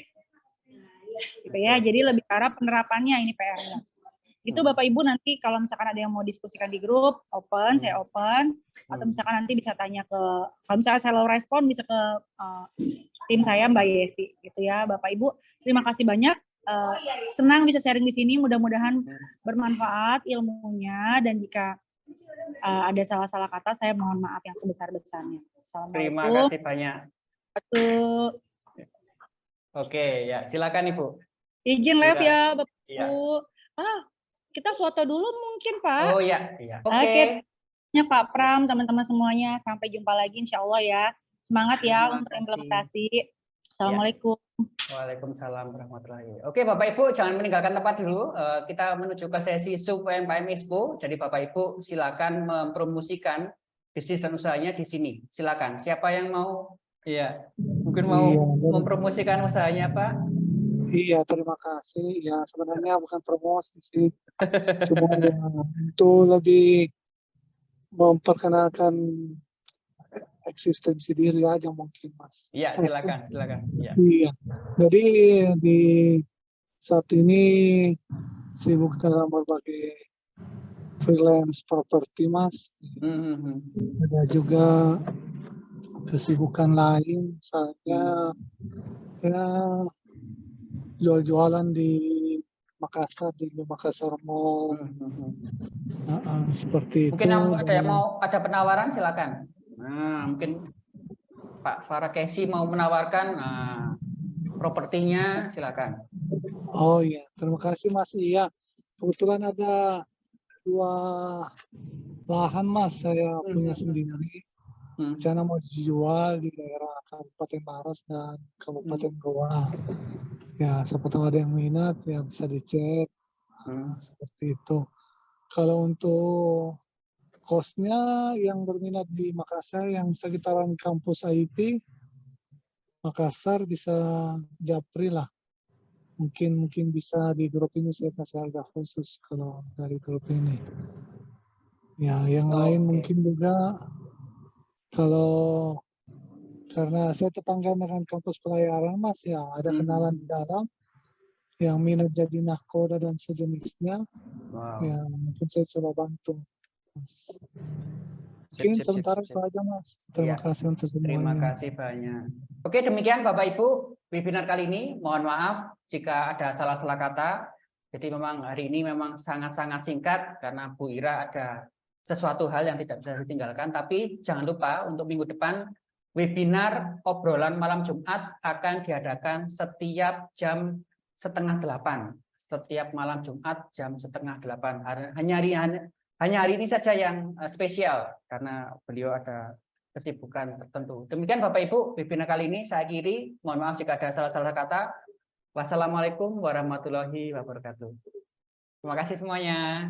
Gitu ya. Jadi lebih ke arah penerapannya ini PR-nya. Itu Bapak Ibu nanti kalau misalkan ada yang mau diskusikan di grup, open, saya open, atau misalkan nanti bisa tanya ke, kalau misalkan saya respon bisa ke tim saya Mbak Yesi, gitu ya. Bapak Ibu, terima kasih banyak. Senang bisa sharing di sini, mudah-mudahan bermanfaat ilmunya, dan jika ada salah-salah kata saya mohon maaf yang sebesar-besarnya. Terima kasih banyak. Betul. Oke, ya silakan Ibu. Izin live ya Bapak Iya. Ibu. Kita foto dulu mungkin Pak. Oh iya, iya. Oke. Pak Pram, teman-teman semuanya, sampai jumpa lagi insya Allah ya. Semangat ya untuk implementasi. Assalamualaikum. Waalaikumsalam warahmatullahi. Oke, Bapak Ibu jangan meninggalkan tempat dulu. Kita menuju ke sesi Sub UMKM Expo. Jadi Bapak Ibu silakan mempromosikan bisnis dan usahanya di sini. Silakan. Siapa yang mau? Iya. Mungkin mau mempromosikan usahanya, Pak? Iya, terima kasih. Ya sebenarnya bukan promosi sih, cuma ya, untuk lebih memperkenalkan eksistensi diri aja mungkin Mas. Iya, silakan, silakan. Ya. Iya, jadi di saat ini sibuk dalam berbagai freelance properti Mas. Ada juga kesibukan lain, misalnya ya jual-jualan di Makassar, di Makassar Mall. Seperti mungkin itu. Ada yang mau ada penawaran silakan. Nah, mungkin Pak Farah Kesi mau menawarkan propertinya, silakan. Oh iya, terima kasih Mas. Iya, kebetulan ada 2 lahan Mas, saya punya sendiri. Rencana mau dijual di daerah Kabupaten Maros dan Kabupaten Goa. Ya, siapa tahu ada yang minat ya bisa dicek. Seperti itu. Kalau untuk kosnya yang berminat di Makassar yang sekitaran kampus IP Makassar bisa japri lah. Mungkin bisa di grup ini saya kasih harga khusus kalau dari grup ini. Ya, yang lain mungkin juga kalau karena saya tetangga dengan kampus pelayaran Mas ya, ada kenalan di dalam yang minat jadi nahkoda dan sejenisnya. Ya, mungkin saya coba bantu. Mas. Mungkin sementara itu aja Mas. Terima kasih untuk semuanya. Terima kasih banyak. Oke, demikian Bapak Ibu webinar kali ini. Mohon maaf jika ada salah-salah kata. Jadi memang hari ini memang sangat-sangat singkat karena Bu Ira ada sesuatu hal yang tidak bisa ditinggalkan. Tapi jangan lupa untuk minggu depan webinar obrolan malam Jumat akan diadakan setiap jam 7:30. Setiap malam Jumat jam 7:30. Hanya hari ini saja yang spesial karena beliau ada kesibukan tertentu. Demikian Bapak Ibu, webinar kali ini saya akhiri. Mohon maaf jika ada salah-salah kata. Wassalamualaikum warahmatullahi wabarakatuh. Terima kasih semuanya.